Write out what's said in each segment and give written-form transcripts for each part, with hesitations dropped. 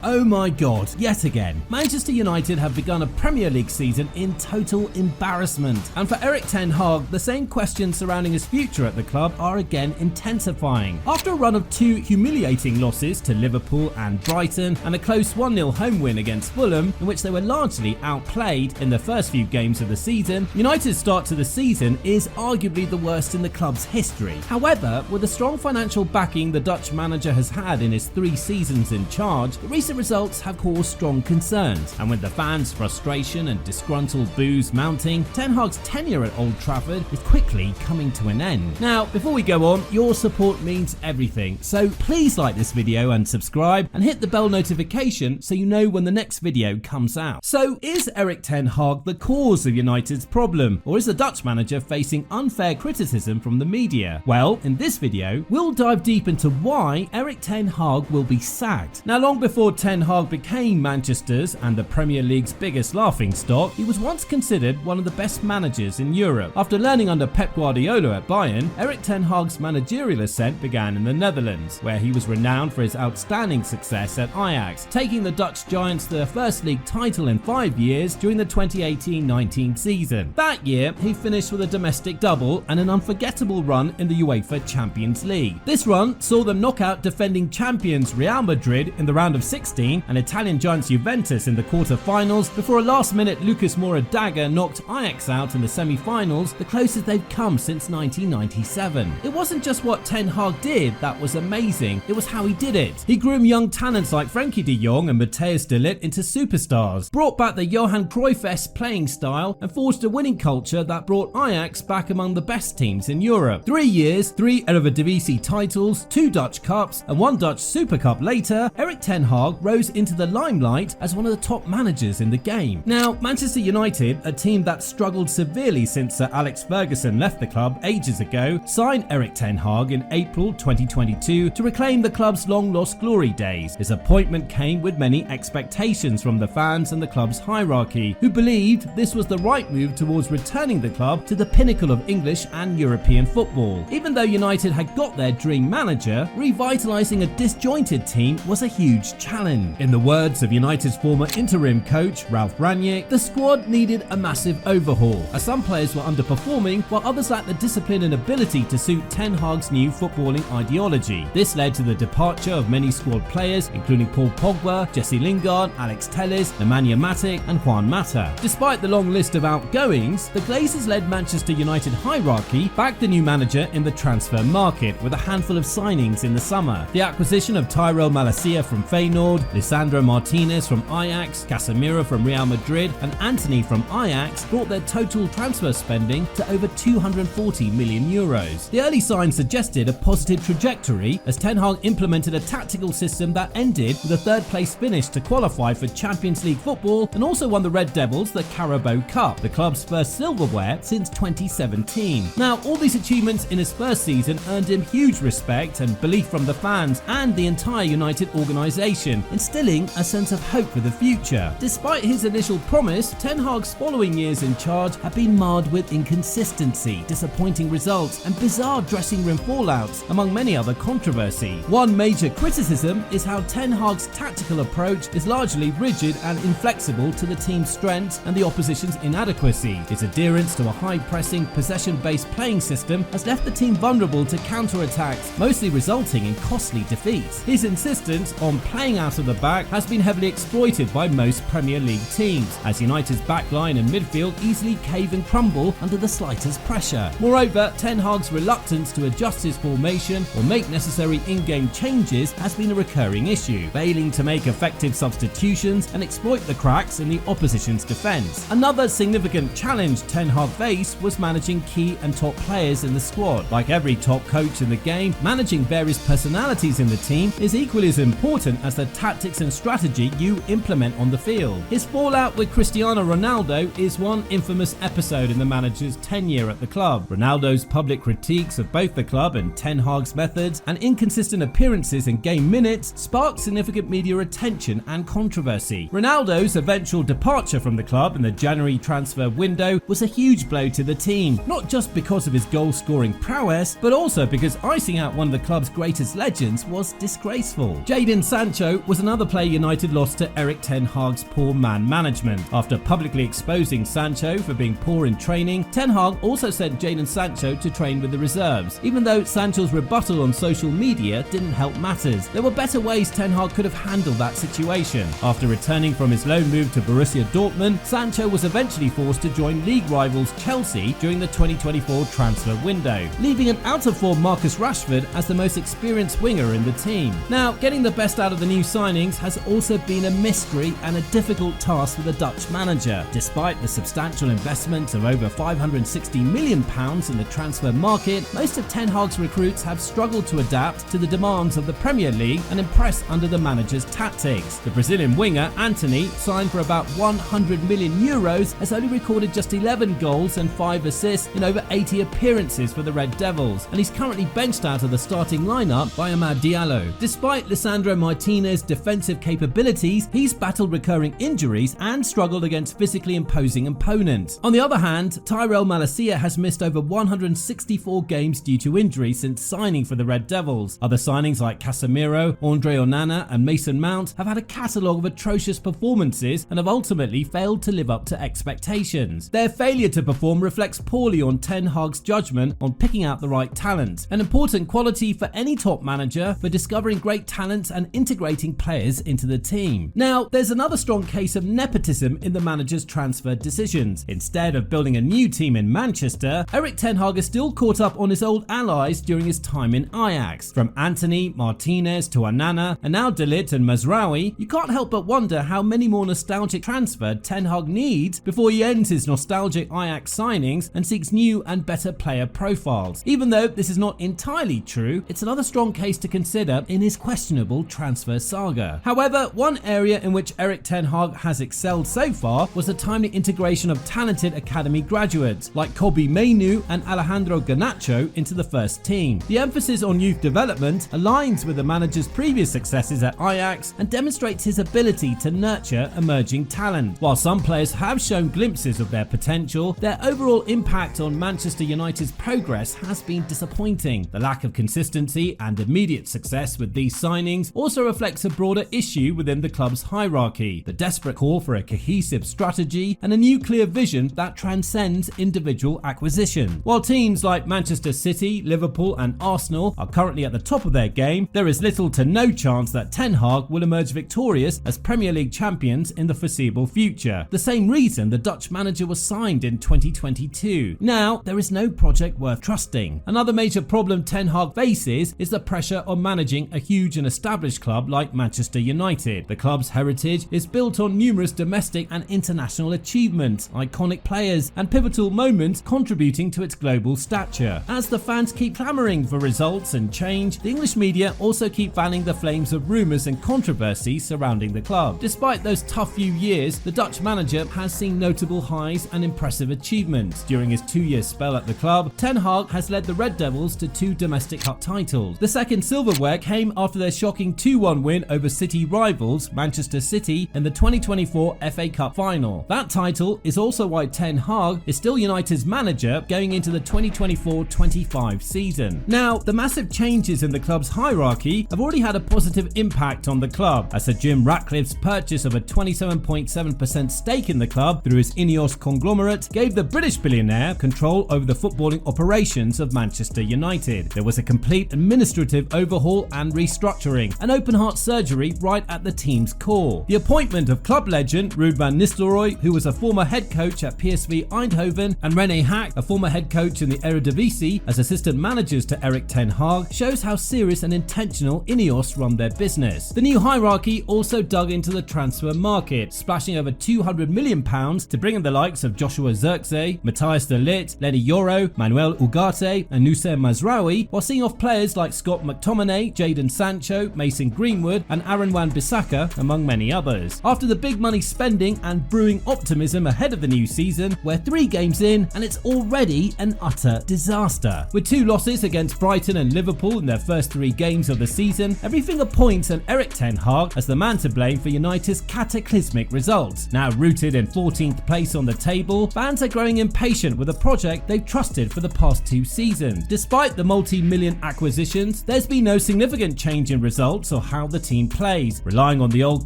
Oh my god, yet again, Manchester United have begun a Premier League season in total embarrassment. And for Erik ten Hag, the same questions surrounding his future at the club are again intensifying. After a run of two humiliating losses to Liverpool and Brighton and a close 1-0 home win against Fulham, in which they were largely outplayed in the first few games of the season, United's start to the season is arguably the worst in the club's history. However, with the strong financial backing the Dutch manager has had in his 3 seasons in charge, the recent results have caused strong concerns, and with the fans' frustration and disgruntled boos mounting, Ten Hag's tenure at Old Trafford is quickly coming to an end. Now, before we go on, your support means everything, so please like this video and subscribe and hit the bell notification so you know when the next video comes out. So, is Erik ten Hag the cause of United's problem, or is the Dutch manager facing unfair criticism from the media? Well, in this video, we'll dive deep into why Erik ten Hag will be sacked. Now, long before Ten Hag became Manchester's and the Premier League's biggest laughingstock, he was once considered one of the best managers in Europe. After learning under Pep Guardiola at Bayern, Erik ten Hag's managerial ascent began in the Netherlands, where he was renowned for his outstanding success at Ajax, taking the Dutch Giants to their first league title in 5 years during the 2018-19 season. That year, he finished with a domestic double and an unforgettable run in the UEFA Champions League. This run saw them knock out defending champions Real Madrid in the round of 16 and Italian giants Juventus in the quarter-finals before a last-minute Lucas Moura dagger knocked Ajax out in the semi-finals, the closest they've come since 1997. It wasn't just what Ten Hag did that was amazing, it was how he did it. He groomed young talents like Frenkie de Jong and Matthijs de Ligt into superstars, brought back the Johan Cruyff-esque playing style, and forged a winning culture that brought Ajax back among the best teams in Europe. 3 years, 3 Eredivisie titles, 2 Dutch Cups, and 1 Dutch Super Cup later, Erik ten Hag rose into the limelight as one of the top managers in the game. Now, Manchester United, a team that struggled severely since Sir Alex Ferguson left the club ages ago, signed Erik ten Hag in April 2022 to reclaim the club's long-lost glory days. His appointment came with many expectations from the fans and the club's hierarchy, who believed this was the right move towards returning the club to the pinnacle of English and European football. Even though United had got their dream manager, revitalising a disjointed team was a huge challenge. In the words of United's former interim coach Ralf Rangnick, the squad needed a massive overhaul, as some players were underperforming while others lacked the discipline and ability to suit Ten Hag's new footballing ideology. This led to the departure of many squad players, including Paul Pogba, Jesse Lingard, Alex Telles, Nemanja Matic and Juan Mata. Despite the long list of outgoings, the Glazers-led Manchester United hierarchy backed the new manager in the transfer market with a handful of signings in the summer. The acquisition of Tyrell Malacia from Feyenoord, Lisandro Martinez from Ajax, Casemiro from Real Madrid and Antony from Ajax brought their total transfer spending to over 240 million euros. The early signs suggested a positive trajectory as Ten Hag implemented a tactical system that ended with a third-place finish to qualify for Champions League football and also won the Red Devils the Carabao Cup, the club's first silverware since 2017. Now, all these achievements in his first season earned him huge respect and belief from the fans and the entire United organisation, instilling a sense of hope for the future. Despite his initial promise, Ten Hag's following years in charge have been marred with inconsistency, disappointing results and bizarre dressing room fallouts, among many other controversies. One major criticism is how Ten Hag's tactical approach is largely rigid and inflexible to the team's strengths and the opposition's inadequacy. His adherence to a high-pressing, possession-based playing system has left the team vulnerable to counter-attacks, mostly resulting in costly defeats. His insistence on playing out of the back has been heavily exploited by most Premier League teams, as United's backline and midfield easily cave and crumble under the slightest pressure. Moreover, Ten Hag's reluctance to adjust his formation or make necessary in-game changes has been a recurring issue, failing to make effective substitutions and exploit the cracks in the opposition's defence. Another significant challenge Ten Hag faced was managing key and top players in the squad. Like every top coach in the game, managing various personalities in the team is equally as important as the tactics and strategy you implement on the field. His fallout with Cristiano Ronaldo is one infamous episode in the manager's tenure at the club. Ronaldo's public critiques of both the club and Ten Hag's methods and inconsistent appearances in game minutes sparked significant media attention and controversy. Ronaldo's eventual departure from the club in the January transfer window was a huge blow to the team, not just because of his goal-scoring prowess, but also because icing out one of the club's greatest legends was disgraceful. Jadon Sancho was another player United lost to Erik ten Hag's poor man management. After publicly exposing Sancho for being poor in training, Ten Hag also sent Jadon Sancho to train with the reserves, even though Sancho's rebuttal on social media didn't help matters. There were better ways Ten Hag could have handled that situation. After returning from his loan move to Borussia Dortmund, Sancho was eventually forced to join league rivals Chelsea during the 2024 transfer window, leaving an out-of-form Marcus Rashford as the most experienced winger in the team. Now, getting the best out of the new signings has also been a mystery and a difficult task for the Dutch manager. Despite the substantial investment of over £560 million in the transfer market, most of Ten Hag's recruits have struggled to adapt to the demands of the Premier League and impress under the manager's tactics. The Brazilian winger, Antony, signed for about €100 million, has only recorded just 11 goals and 5 assists in over 80 appearances for the Red Devils, and he's currently benched out of the starting lineup by Amad Diallo. Despite Lisandro Martinez's defensive capabilities, he's battled recurring injuries and struggled against physically imposing opponents. On the other hand, Tyrell Malacia has missed over 164 games due to injury since signing for the Red Devils. Other signings like Casemiro, Andre Onana and Mason Mount have had a catalogue of atrocious performances and have ultimately failed to live up to expectations. Their failure to perform reflects poorly on Ten Hag's judgment on picking out the right talent, an important quality for any top manager for discovering great talents and integrating players into the team. Now, there's another strong case of nepotism in the manager's transfer decisions. Instead of building a new team in Manchester, Erik ten Hag is still caught up on his old allies during his time in Ajax. From Antony, Martinez to Onana, and now De Ligt and Mazraoui, you can't help but wonder how many more nostalgic transfers Ten Hag needs before he ends his nostalgic Ajax signings and seeks new and better player profiles. Even though this is not entirely true, it's another strong case to consider in his questionable transfer saga. However, one area in which Erik ten Hag has excelled so far was the timely integration of talented academy graduates like Kobbie Mainoo and Alejandro Garnacho into the first team. The emphasis on youth development aligns with the manager's previous successes at Ajax and demonstrates his ability to nurture emerging talent. While some players have shown glimpses of their potential, their overall impact on Manchester United's progress has been disappointing. The lack of consistency and immediate success with these signings also reflects a broader issue within the club's hierarchy, the desperate call for a cohesive strategy and a new clear vision that transcends individual acquisition. While teams like Manchester City, Liverpool and Arsenal are currently at the top of their game, there is little to no chance that Ten Hag will emerge victorious as Premier League champions in the foreseeable future. The same reason the Dutch manager was signed in 2022. Now, there is no project worth trusting. Another major problem Ten Hag faces is the pressure on managing a huge and established club like Manchester United. The club's heritage is built on numerous domestic and international achievements, iconic players and pivotal moments contributing to its global stature. As the fans keep clamouring for results and change, the English media also keep fanning the flames of rumours and controversy surrounding the club. Despite those tough few years, the Dutch manager has seen notable highs and impressive achievements. During his 2-year spell at the club, Ten Hag has led the Red Devils to 2 domestic cup titles. The second silverware came after their shocking 2-1 win over City rivals Manchester City in the 2024 FA Cup final. That title is also why Ten Hag is still United's manager going into the 2024-25 season. Now, the massive changes in the club's hierarchy have already had a positive impact on the club, as Sir Jim Ratcliffe's purchase of a 27.7% stake in the club through his Ineos conglomerate gave the British billionaire control over the footballing operations of Manchester United. There was a complete administrative overhaul and restructuring, an open heart surgery right at the team's core. The appointment of club legend Ruud van Nistelrooy, who was a former head coach at PSV Eindhoven, and René Hack, a former head coach in the Eredivisie, as assistant managers to Erik ten Hag, shows how serious and intentional Ineos run their business. The new hierarchy also dug into the transfer market, splashing over £200 million to bring in the likes of Joshua Zirkzee, Matthias de Ligt, Lenny Yoro, Manuel Ugarte and Noussair Mazraoui, while seeing off players like Scott McTominay, Jadon Sancho, Mason Greenwood and Aaron Wan-Bissaka, among many others. After the big money spending and brewing optimism ahead of the new season, we're 3 games in and it's already an utter disaster. With 2 losses against Brighton and Liverpool in their first 3 games of the season, every finger points at Erik ten Hag as the man to blame for United's cataclysmic results. Now rooted in 14th place on the table, fans are growing impatient with a project they've trusted for the past 2 seasons. Despite the multi-million acquisitions, there's been no significant change in results or how the team team plays, relying on the old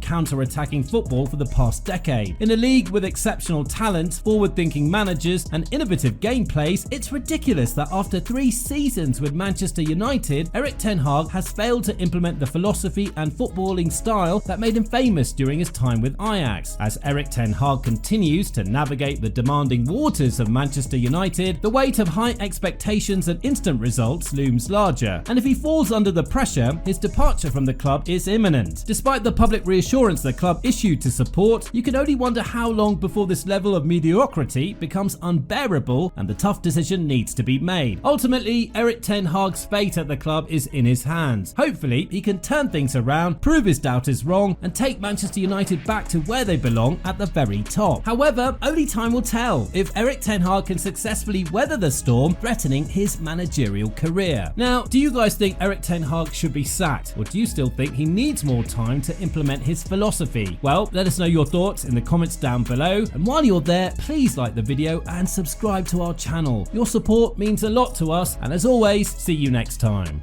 counter-attacking football for the past decade. In a league with exceptional talent, forward-thinking managers and innovative gameplays, it's ridiculous that after 3 seasons with Manchester United, Erik ten Hag has failed to implement the philosophy and footballing style that made him famous during his time with Ajax. As Erik ten Hag continues to navigate the demanding waters of Manchester United, the weight of high expectations and instant results looms larger, and if he falls under the pressure, his departure from the club is imminent. Despite the public reassurance the club issued to support, you can only wonder how long before this level of mediocrity becomes unbearable and the tough decision needs to be made. Ultimately, Erik ten Hag's fate at the club is in his hands. Hopefully, he can turn things around, prove his doubters wrong, and take Manchester United back to where they belong at the very top. However, only time will tell if Erik ten Hag can successfully weather the storm threatening his managerial career. Now, do you guys think Erik ten Hag should be sacked, or do you still think he needs more time to implement his philosophy? Well, let us know your thoughts in the comments down below, and while you're there, please like the video and subscribe to our channel. Your support means a lot to us, and as always, see you next time.